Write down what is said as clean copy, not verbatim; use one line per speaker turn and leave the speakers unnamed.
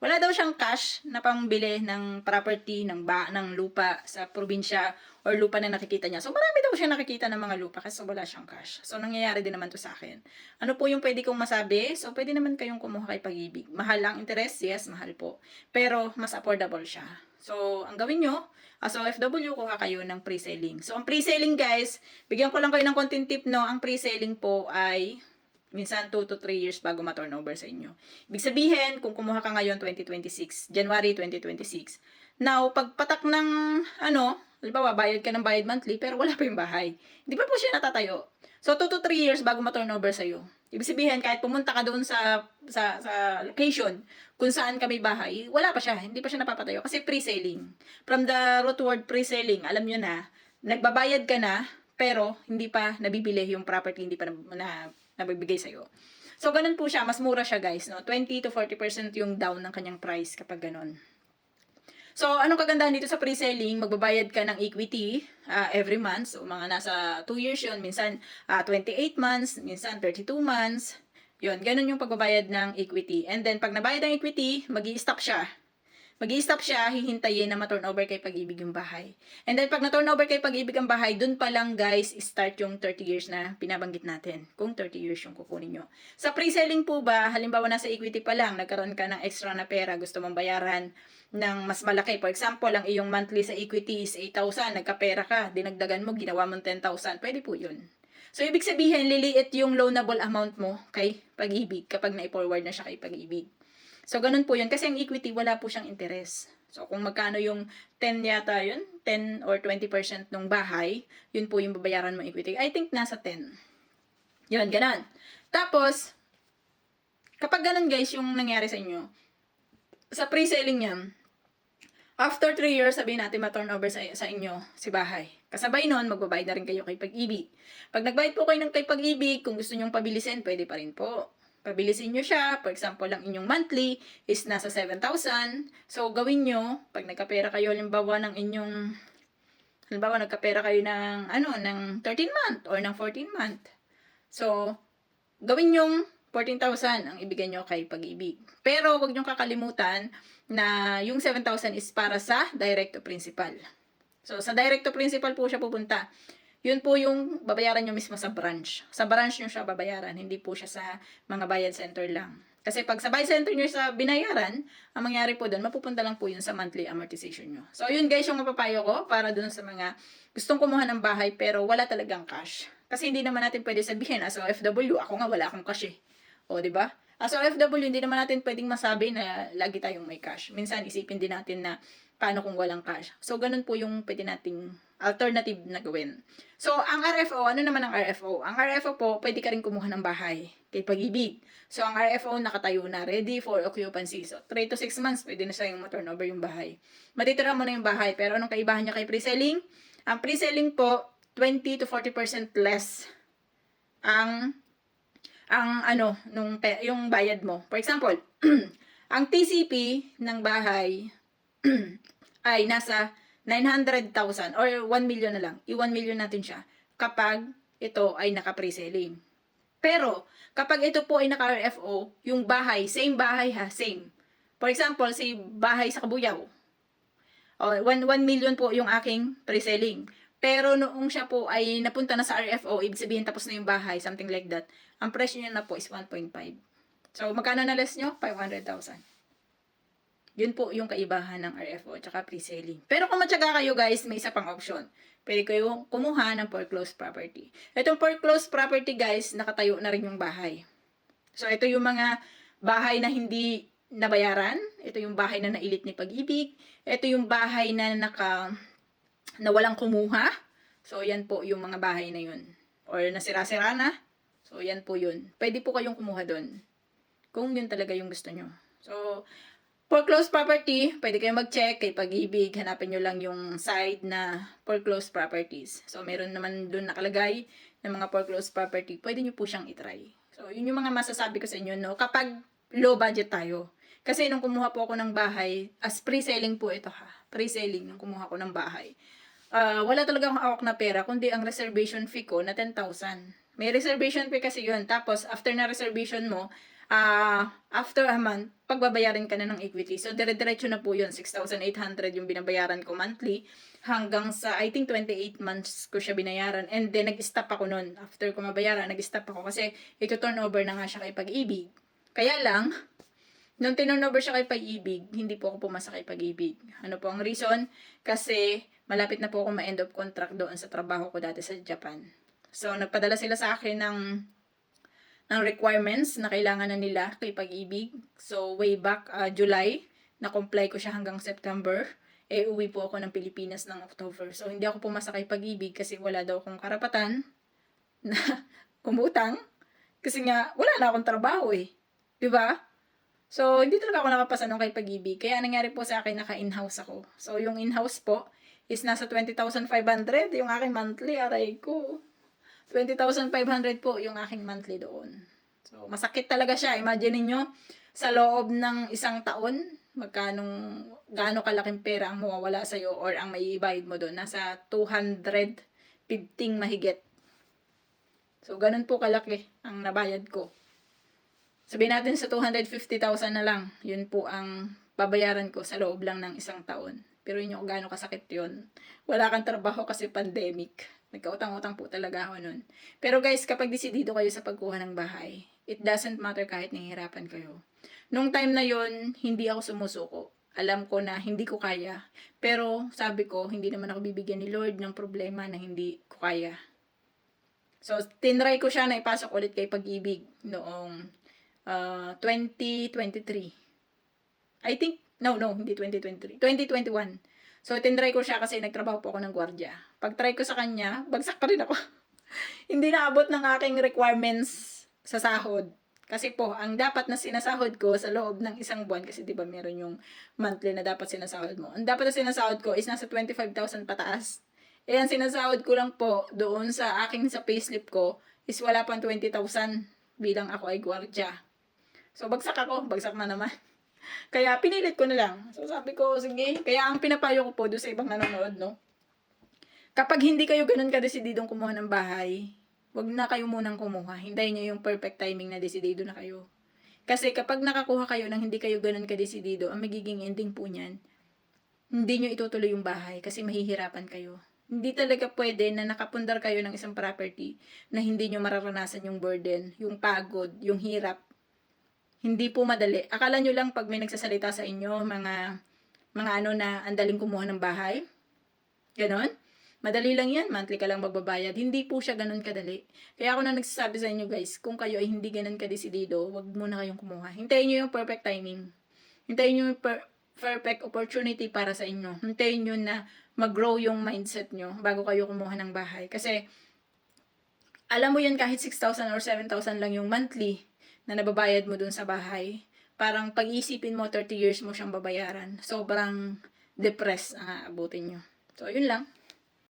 wala daw siyang cash na pambili ng property, ng lupa sa probinsya or lupa na nakikita niya. So, marami daw siya nakikita ng mga lupa kasi wala siyang cash. So, nangyayari din naman to sa akin. Ano po yung pwede kong masabi? So, pwede naman kayong kumuha kay Pag-ibig. Mahal ang interest? Yes, mahal po. Pero, mas affordable siya. So, ang gawin nyo, as OFW, kuha kayo ng pre-selling. So, ang pre-selling guys, bigyan ko lang kayo ng konting tip, no? Ang pre-selling po ay minsan 2 to 3 years bago ma-turnover sa inyo. Ibig sabihin, kung kumuha ka ngayon 2026, January 2026, now, pagpatak ng, halimbawa, bayad ka ng bayad monthly, pero wala pa yung bahay. Hindi pa po siya natatayo. So, 2 to 3 years bago ma-turnover sa'yo. Ibig sabihin, kahit pumunta ka doon sa location kung saan kami bahay, wala pa siya. Hindi pa siya napapatayo kasi pre-selling. From the root word pre-selling, alam nyo na, nagbabayad ka na, pero hindi pa nabibili yung property, hindi pa nabibigay sa'yo. So, ganun po siya. Mas mura siya, guys. No? 20 to 40% yung down ng kanyang price kapag ganun. So, anong kagandahan dito sa pre-selling? Magbabayad ka ng equity every month. So, mga nasa 2 years yun. Minsan, 28 months. Minsan, 32 months. Yun, ganun yung pagbabayad ng equity. And then, pag nabayad ng equity, mag-i-stop siya. Mag-i-stop siya, hihintayin na ma-turnover kay Pag-ibig yung bahay. And then, pag na-turnover kay Pag-ibig ang bahay, dun pa lang guys, start yung 30 years na binabanggit natin. Kung 30 years yung kukunin nyo. Sa pre-selling po ba, halimbawa nasa equity pa lang, nagkaroon ka ng extra na pera, gusto mong bayaran ng mas malaki. For example, ang iyong monthly sa equity is 8,000, nagkapera ka, dinagdagan mo, ginawa mo 10,000, pwede po yun. So, ibig sabihin, liliit yung loanable amount mo kay Pag-ibig kapag na-forward na siya kay Pag-ibig. So, ganun po yun. Kasi ang equity, wala po siyang interest. So, kung magkano yung 10 yata yun, 10 or 20% ng bahay, yun po yung babayaran mo equity. I think nasa 10. Yun, ganun. Tapos, kapag ganun guys, yung nangyari sa inyo, sa pre-selling yan, after 3 years, sabihin natin ma-turnover sa inyo si bahay. Kasabay nun, magbabayad na rin kayo kay Pag-ibig. Pag nagbayad po kayo ng kay Pag-ibig, kung gusto nyong pabilisin, pwede pa rin po. Pabilisin nyo siya. For example, ang inyong monthly is nasa 7,000. So, gawin nyo, pag nagkapera kayo, halimbawa, nagkapera kayo ng 13 month or ng 14 month. So, gawin yung 14,000 ang ibigay nyo kay Pag-ibig. Pero, wag nyo kakalimutan na yung 7,000 is para sa direct to principal. So, sa direct to principal po siya pupunta. Yun po yung babayaran nyo mismo sa branch. Sa branch nyo siya babayaran, hindi po siya sa mga bayad center lang. Kasi pag sa bayad center nyo sa binayaran, ang mangyari po doon, mapupunta lang po yun sa monthly amortization nyo. So, yun guys yung mapapayo ko para doon sa mga gustong kumuha ng bahay pero wala talagang cash. Kasi hindi naman natin pwede sabihin, as OFW, ako nga wala akong cash eh. O, di ba? As OFW, hindi naman natin pwedeng masabi na lagi tayong may cash. Minsan, isipin din natin na paano kung walang cash. So, ganun po yung pwede nating alternative na gawin. So, ang RFO, ano naman ang RFO? Ang RFO po, pwede ka rin kumuha ng bahay kay Pag-ibig. So, ang RFO nakatayo na, ready for occupancy. So, 3 to 6 months, pwede na siya yung ma-turnover yung bahay. Matitira mo na yung bahay. Pero anong kaibahan niya kay pre-selling? Ang pre-selling po, 20 to 40% less ang yung bayad mo. For example, ang TCP ng bahay ay nasa 900,000 or 1 million na lang. I-1 million natin siya kapag ito ay naka-pre-selling. Pero, kapag ito po ay naka-RFO, yung bahay, same bahay ha, same. For example, si bahay sa Kabuyao, 1 million po yung aking pre-selling. Pero noong siya po ay napunta na sa RFO, ibig sabihin tapos na yung bahay, something like that, ang presyo niya na po is 1.5. So, magkano na less nyo? 500,000. Yun po yung kaibahan ng RFO at saka pre-selling. Pero kung matyaga kayo guys, may isa pang option. Pwede kayo kumuha ng foreclosed property. Itong foreclosed property guys, nakatayo na rin yung bahay. So ito yung mga bahay na hindi nabayaran. Ito yung bahay na nailit ni Pag-ibig. Ito yung bahay na walang kumuha. So yan po yung mga bahay na yun. Or nasira-sira na. So yan po yun. Pwede po kayong kumuha doon. Kung yun talaga yung gusto nyo. So, foreclosed property, pwede kayong mag-check kay Pag-ibig. Hanapin nyo lang yung side na foreclosed properties. So, meron naman doon nakalagay ng mga foreclosed property. Pwede nyo po siyang itry. So, yun yung mga masasabi ko sa inyo, no? Kapag low budget tayo. Kasi nung kumuha po ako ng bahay, as pre-selling po ito ha. Pre-selling nung kumuha ko ng bahay. Wala talaga akong awak na pera, kundi ang reservation fee ko na 10,000. May reservation fee kasi yun. Tapos, after na reservation mo, after a month, pagbabayaran ka na ng equity. So, dire-diretso na po yun. 6,800 yung binabayaran ko monthly hanggang sa, I think, 28 months ko siya binayaran. And then, nag-stop ako nun. After ko mabayaran, nag-stop ako kasi ito turnover na nga siya kay Pag-ibig. Kaya lang, nung turnover siya kay Pag-ibig, hindi po ako pumasa kay Pag-ibig. Ano po ang reason? Kasi, malapit na po ako ma-end of contract doon sa trabaho ko dati sa Japan. So, nagpadala sila sa akin ng requirements na kailangan na nila kay Pag-ibig. So, way back July, na-comply ko siya hanggang September. Uwi po ako ng Pilipinas ng October. So, hindi ako pumasa kay Pag-ibig kasi wala daw akong karapatan na umutang. Kasi nga, wala na akong trabaho eh. Diba? So, hindi talaga ako nakapasa nung kay Pag-ibig. Kaya nangyari po sa akin, naka-in-house ako. So, yung in-house po is nasa 20,500 yung aking monthly. Aray ko. 20,500 po yung aking monthly doon. So, masakit talaga siya. Imagine niyo sa loob ng isang taon, gaano kalaking pera ang mawawala sa'yo or ang maiibayad mo doon. Nasa 215 mahigit. So, ganun po kalaki ang nabayad ko. Sabihin natin sa 250,000 na lang, yun po ang babayaran ko sa loob lang ng isang taon. Pero yun yung gaano kasakit yun. Wala kang trabaho kasi pandemic. Nagkautang-utang po talaga ako nun. Pero guys, kapag desidido kayo sa pagkuha ng bahay, it doesn't matter kahit nahihirapan kayo. Nung time na yon, hindi ako sumusuko. Alam ko na hindi ko kaya. Pero sabi ko, hindi naman ako bibigyan ni Lord ng problema na hindi ko kaya. So, tinry ko siya na ipasok ulit kay Pag-ibig noong 2023. I think, no, hindi 2023. 2021. So, tinry ko siya kasi nagtrabaho po ako ng gwardiya. Pag try ko sa kanya, bagsak pa rin ako. Hindi naabot ng aking requirements sa sahod. Kasi po, ang dapat na sinasahod ko sa loob ng isang buwan, kasi di ba meron yung monthly na dapat sinasahod mo. Ang dapat na sinasahod ko is nasa 25,000 pataas. Eh, ang sinasahod ko lang po doon sa payslip ko is wala pang 20,000 bilang ako ay gwardiya. So, bagsak na naman. Kaya pinilit ko na lang. So sabi ko, sige. Kaya ang pinapayo ko po doon sa ibang nanonood, no? Kapag hindi kayo ganun kadesididong kumuha ng bahay, wag na kayo munang kumuha. Hintayin nyo yung perfect timing na desidido na kayo. Kasi kapag nakakuha kayo ng hindi kayo ganun kadesidido, ang magiging ending po niyan, hindi nyo itutuloy yung bahay kasi mahihirapan kayo. Hindi talaga pwede na nakapundar kayo ng isang property na hindi nyo mararanasan yung burden, yung pagod, yung hirap. Hindi po madali. Akala nyo lang pag may nagsasalita sa inyo, mga ano na andaling kumuha ng bahay. Ganon. Madali lang yan. Monthly ka lang magbabayad. Hindi po siya ganon kadali. Kaya ako na nagsasabi sa inyo guys, kung kayo ay hindi ganon kadesidido, wag muna kayong kumuha. Hintayin nyo yung perfect timing. Hintayin nyo yung perfect opportunity para sa inyo. Hintayin nyo na mag-grow yung mindset nyo bago kayo kumuha ng bahay. Kasi, alam mo yan kahit 6,000 or 7,000 lang yung monthly na nababayad mo dun sa bahay, parang pag-iisipin mo, 30 years mo siyang babayaran. Sobrang depressed ang aabutin nyo. So, yun lang.